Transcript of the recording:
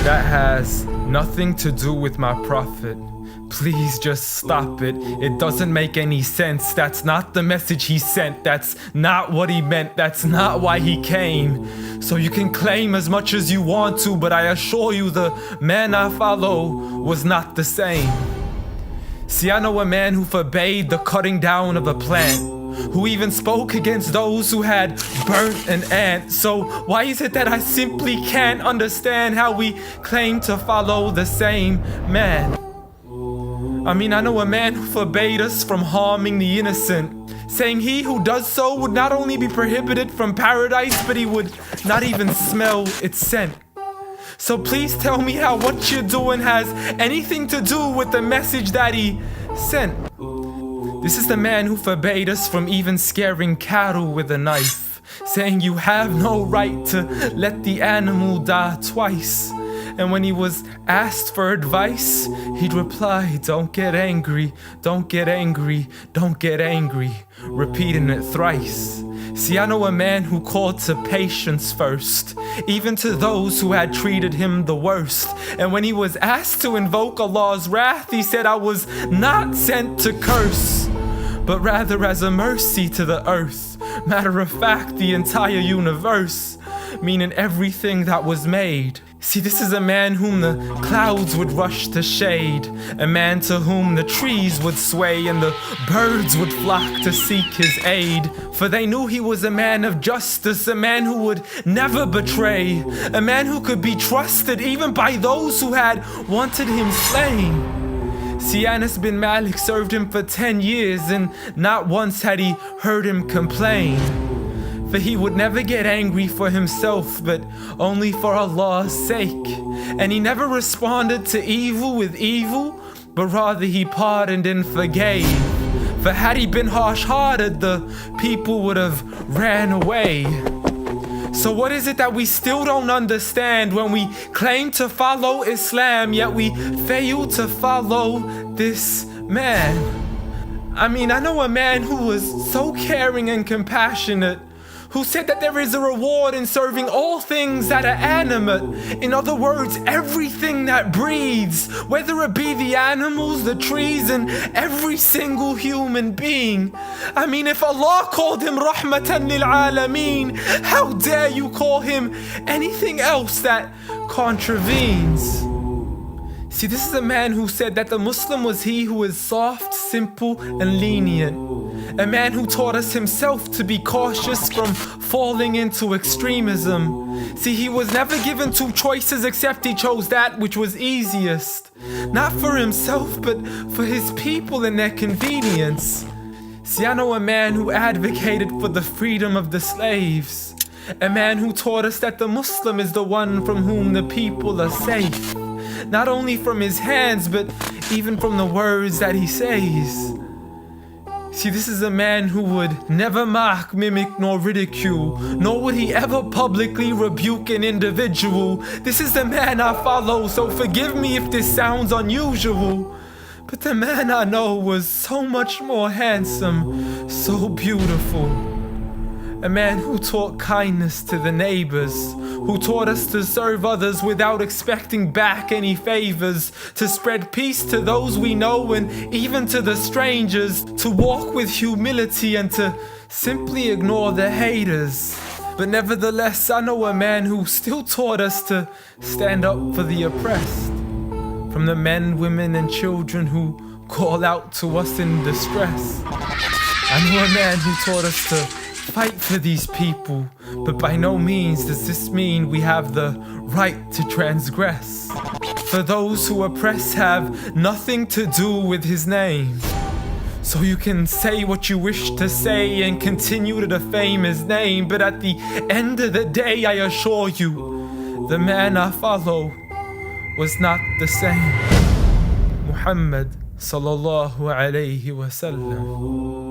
That has nothing to do with my prophet. Please just stop it. It doesn't make any sense. That's not the message he sent. That's not what he meant. That's not why he came. So you can claim as much as you want to, but I assure you the man I follow was not the same. See, I know a man who forbade the cutting down of a plant, who even spoke against those who had burnt an ant. So why is it that I simply can't understand how we claim to follow the same man? I mean, I know a man who forbade us from harming the innocent, saying he who does so would not only be prohibited from paradise, but he would not even smell its scent. So please tell me how what you're doing has anything to do with the message that he sent. This is the man who forbade us from even scaring cattle with a knife, saying you have no right to let the animal die twice. And when he was asked for advice, he'd reply, don't get angry, don't get angry, don't get angry, repeating it thrice. See, I know a man who called to patience first, even to those who had treated him the worst. And when he was asked to invoke Allah's wrath, he said, I was not sent to curse, but rather as a mercy to the earth. Matter of fact, the entire universe, meaning everything that was made. See, this is a man whom the clouds would rush to shade, a man to whom the trees would sway and the birds would flock to seek his aid. For they knew he was a man of justice, a man who would never betray, a man who could be trusted even by those who had wanted him slain. See, Anas bin Malik served him for 10 years and not once had he heard him complain. For he would never get angry for himself, but only for Allah's sake. And he never responded to evil with evil, but rather he pardoned and forgave. For had he been harsh-hearted, the people would have ran away. So what is it that we still don't understand when we claim to follow Islam, yet we fail to follow this man? I mean, I know a man who was so caring and compassionate, who said that there is a reward in serving all things that are animate. In other words, everything that breathes, whether it be the animals, the trees, and every single human being. I mean, if Allah called him Rahmatan lil Alameen, how dare you call him anything else that contravenes? See, this is a man who said that the Muslim was he who is soft, simple, and lenient. A man who taught us himself to be cautious from falling into extremism. See, he was never given two choices except he chose that which was easiest. Not for himself, but for his people and their convenience. See, I know a man who advocated for the freedom of the slaves. A man who taught us that the Muslim is the one from whom the people are safe. Not only from his hands, but even from the words that he says. See, this is a man who would never mock, mimic, nor ridicule, nor would he ever publicly rebuke an individual. This is the man I follow, so forgive me if this sounds unusual. But the man I know was so much more handsome, so beautiful. A man who taught kindness to the neighbors, who taught us to serve others without expecting back any favors, to spread peace to those we know and even to the strangers, to walk with humility and to simply ignore the haters. But nevertheless, I know a man who still taught us to stand up for the oppressed, from the men, women, and children who call out to us in distress. I know a man who taught us to fight for these people, but by no means does this mean we have the right to transgress. For those who oppress have nothing to do with his name. So you can say what you wish to say and continue to defame his name, but at the end of the day, I assure you, the man I follow was not the same. Muhammad sallallahu alayhi wa sallam.